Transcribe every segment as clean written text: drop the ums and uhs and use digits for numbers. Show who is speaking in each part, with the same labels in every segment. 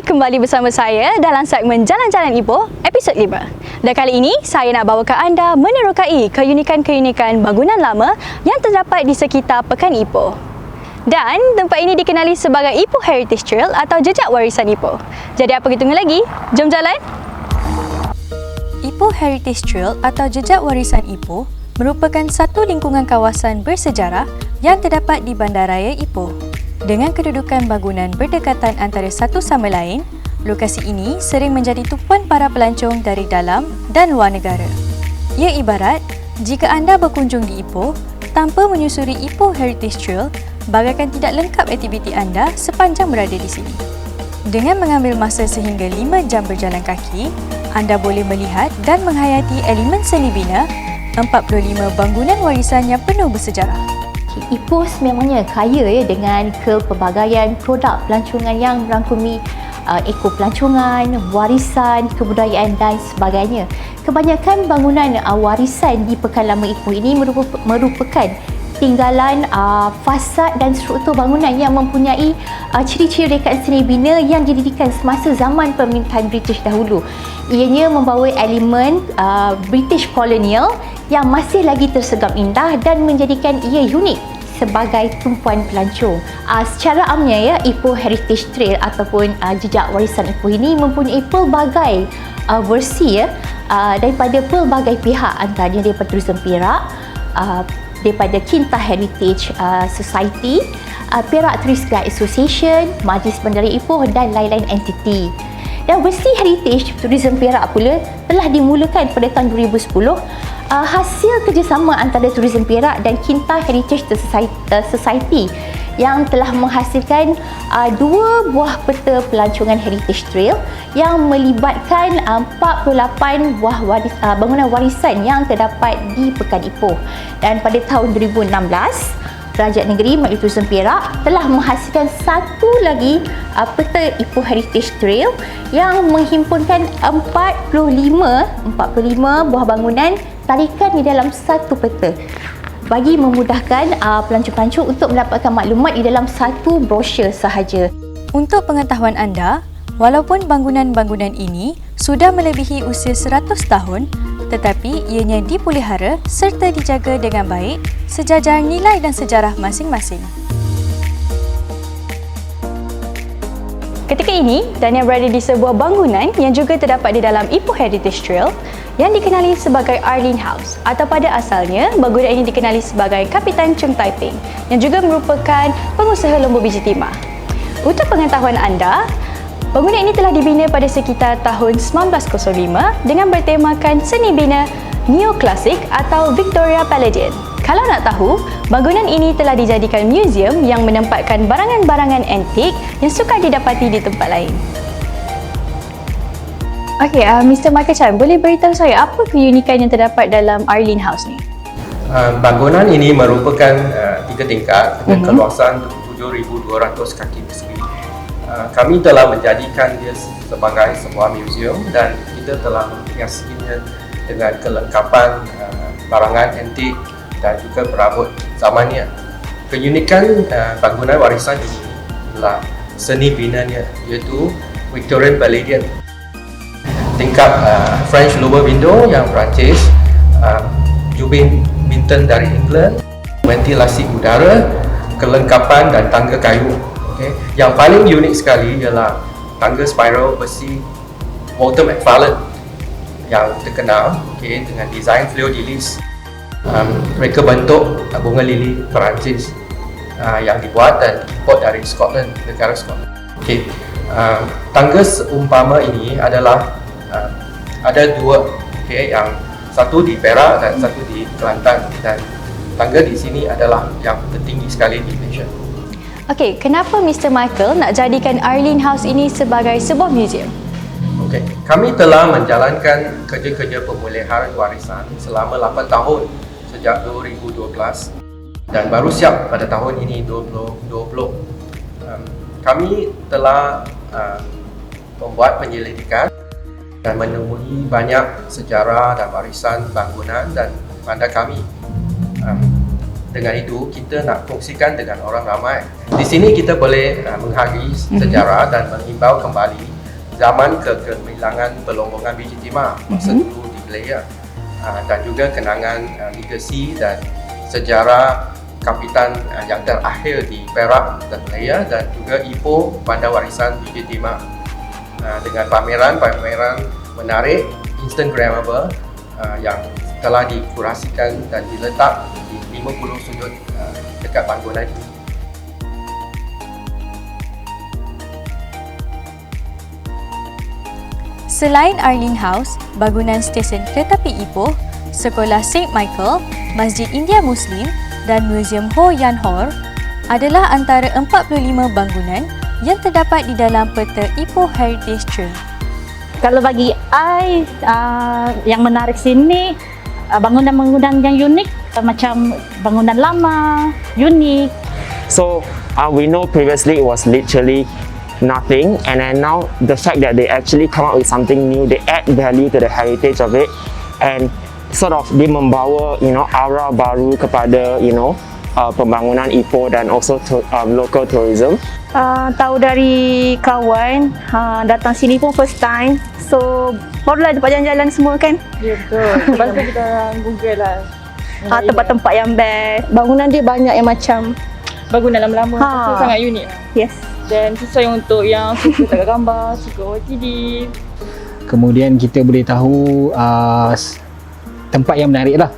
Speaker 1: Kembali bersama saya dalam segmen Jalan-Jalan Ipoh, episod 5. Dan kali ini, saya nak bawa ke anda menerokai keunikan-keunikan bangunan lama yang terdapat di sekitar Pekan Ipoh. Dan tempat ini dikenali sebagai Ipoh Heritage Trail atau Jejak Warisan Ipoh. Jadi apa kita tunggu lagi? Jom jalan! Ipoh Heritage Trail atau Jejak Warisan Ipoh merupakan satu lingkungan kawasan bersejarah yang terdapat di Bandaraya Ipoh. Dengan kedudukan bangunan berdekatan antara satu sama lain, lokasi ini sering menjadi tumpuan para pelancong dari dalam dan luar negara. Ia ibarat jika anda berkunjung di Ipoh tanpa menyusuri Ipoh Heritage Trail, bagaikan tidak lengkap aktiviti anda sepanjang berada di sini. Dengan mengambil masa sehingga 5 jam berjalan kaki, anda boleh melihat dan menghayati elemen seni bina 45 bangunan warisan yang penuh bersejarah.
Speaker 2: Ipoh sememangnya kaya dengan kepelbagaian produk pelancongan yang merangkumi eko-pelancongan, warisan, kebudayaan dan sebagainya. Kebanyakan bangunan warisan di Pekan Lama Ipoh ini merupakan tinggalan fasad dan struktur bangunan yang mempunyai ciri-ciri rekaan seni bina yang didirikan semasa zaman pemerintahan British dahulu. Ianya membawa elemen British kolonial yang masih lagi tersegar indah dan menjadikan ia unik sebagai tumpuan pelancong. Secara amnya ya, Ipoh Heritage Trail ataupun Jejak Warisan Ipoh ini mempunyai pelbagai versi daripada pelbagai pihak, antaranya daripada Tourism Perak, daripada Kinta Heritage Society, Perak Tourist Guide Association, Majlis Bandaraya Ipoh dan lain-lain entiti. Dan versi Heritage Tourism Perak pula telah dimulakan pada tahun 2010 hasil kerjasama antara Tourism Perak dan Kinta Heritage Society yang telah menghasilkan 2 buah peta pelancongan Heritage Trail yang melibatkan 48 buah bangunan warisan yang terdapat di Pekan Ipoh. Dan pada tahun 2016, Kerajaan Negeri melalui Tourism Perak telah menghasilkan satu lagi peta Ipoh Heritage Trail yang menghimpunkan 45 buah bangunan tarikan di dalam satu peta bagi memudahkan pelancong-pelancong untuk mendapatkan maklumat di dalam satu brosur sahaja.
Speaker 1: Untuk pengetahuan anda, walaupun bangunan-bangunan ini sudah melebihi usia 100 tahun, tetapi ianya dipelihara serta dijaga dengan baik sejajar nilai dan sejarah masing-masing. Ketika ini, Dania berada di sebuah bangunan yang juga terdapat di dalam Ipoh Heritage Trail yang dikenali sebagai Arlene House, atau pada asalnya bangunan ini dikenali sebagai Kapitan Chung Taiping yang juga merupakan pengusaha lembu biji timah. Untuk pengetahuan anda, bangunan ini telah dibina pada sekitar tahun 1905 dengan bertemakan seni bina neoklasik atau Victoria Palladian. Kalau nak tahu, bangunan ini telah dijadikan muzium yang menempatkan barangan-barangan antik yang sukar didapati di tempat lain. Okey, Mr. Michael Chan, boleh beritahu saya apa keunikan yang terdapat dalam Arlene House ni?
Speaker 3: Bangunan ini merupakan 3 tingkat dengan keluasan 7,200 kaki persegi. Kami telah menjadikan dia sebagai sebuah muzium dan kita telah menghiasinya dengan kelengkapan barangan antik dan juga perabot zamannya. Keunikan bangunan warisan ini adalah seni binanya, iaitu Victorian Palladian. Tingkap French lower window yang Perancis, jubin Minton dari England, ventilasi udara, kelengkapan dan tangga kayu. Okay. Yang paling unik sekali ialah tangga spiral besi Walter McFarlane yang terkenal, dengan desain fleur-de-lis. Mereka bentuk bunga lili Perancis yang dibuat dan import dari Scotland, negara Scotland. Tangga seumpama ini adalah ada 2, yang satu di Perak dan satu di Kelantan, dan tangga di sini adalah yang tertinggi sekali di Malaysia.
Speaker 1: Okey, kenapa Mr. Michael nak jadikan Arlene House ini sebagai sebuah museum?
Speaker 3: Okey, kami telah menjalankan kerja-kerja pemulihan warisan selama 8 tahun sejak 2012 dan baru siap pada tahun ini 2020. Kami telah membuat penyelidikan dan menemui banyak sejarah dan warisan bangunan dan bandar kami. Dengan itu, kita nak kongsikan dengan orang ramai. Di sini kita boleh menghargai sejarah dan mengimbau kembali zaman kegemilangan Pelonggongan Biji Timah masa dulu di Malaya, dan juga kenangan legasi dan sejarah kapitan yang terakhir di Perak dan Malaya dan juga Ipoh Bandar Warisan Biji Timah, dengan pameran-pameran menarik Instagramable yang telah dikurasikan dan diletak di 50 sudut dekat bangunan ini.
Speaker 1: Selain Arlene House, bangunan stesen kereta api Ipoh, Sekolah St. Michael, Masjid India Muslim dan Museum Ho Yan Hor adalah antara 45 bangunan yang terdapat di dalam peta Ipoh Heritage Trail.
Speaker 4: Kalau bagi I, yang menarik sini bangunan-bangunan yang unik, macam bangunan lama, unik.
Speaker 5: So we know previously it was literally nothing, and then now the fact that they actually come up with something new, they add value to the heritage of it, and sort of dia membawa aura baru kepada pembangunan Ipoh dan also local tourism.
Speaker 4: Tahu dari kawan, datang sini pun first time, so barulah dapat jalan-jalan semua kan.
Speaker 6: Ya betul. Lepas tu kita Google lah
Speaker 4: tempat-tempat yang best. Bangunan dia banyak yang macam
Speaker 6: bangunan lama-lama, so sangat unik lah.
Speaker 4: yes.
Speaker 6: Dan sesuai untuk yang suka tangkap gambar, suka OTD.
Speaker 7: Kemudian kita boleh tahu tempat yang menarik lah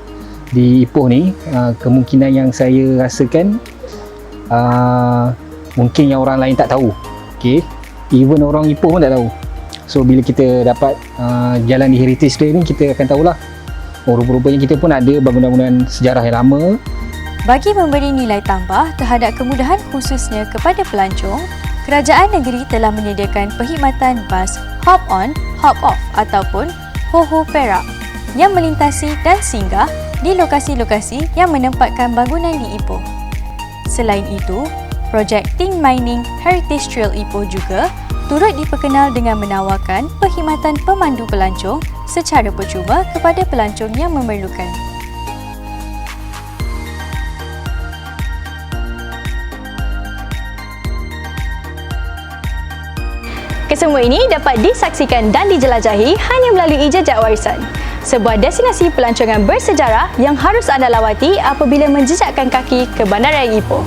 Speaker 7: di Ipoh ni. Kemungkinan yang saya rasakan mungkin yang orang lain tak tahu. Okay. Even orang Ipoh pun tak tahu. So bila kita dapat jalan di Heritage Trail ni, kita akan tahulah, oh rupa-rupanya kita pun ada bangunan-bangunan sejarah yang lama.
Speaker 1: Bagi memberi nilai tambah terhadap kemudahan khususnya kepada pelancong, kerajaan negeri telah menyediakan perkhidmatan bas Hop On, Hop Off ataupun HoHo Perak yang melintasi dan singgah di lokasi-lokasi yang menempatkan bangunan di Ipoh. Selain itu, projek Tin Mining Heritage Trail Ipoh juga turut diperkenal dengan menawarkan perkhidmatan pemandu pelancong secara percuma kepada pelancong yang memerlukan. Kesemua ini dapat disaksikan dan dijelajahi hanya melalui Jejak Warisan, sebuah destinasi pelancongan bersejarah yang harus anda lawati apabila menjejakkan kaki ke Bandaraya Ipoh.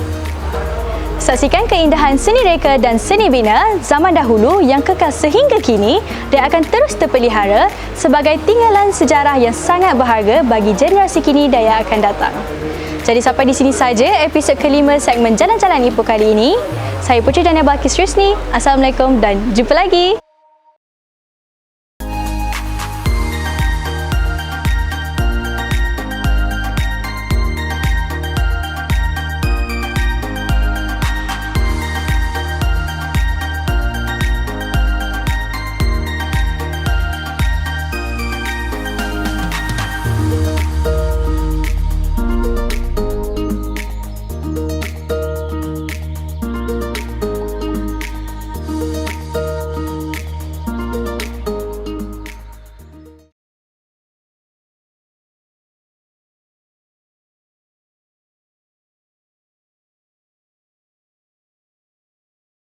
Speaker 1: Saksikan keindahan seni reka dan seni bina zaman dahulu yang kekal sehingga kini dan akan terus terpelihara sebagai tinggalan sejarah yang sangat berharga bagi generasi kini dan yang akan datang. Jadi sampai di sini saja episod kelima segmen Jalan-Jalan Ipoh kali ini. Saya Puteri Dania Balkis Rusni. Assalamualaikum dan jumpa lagi.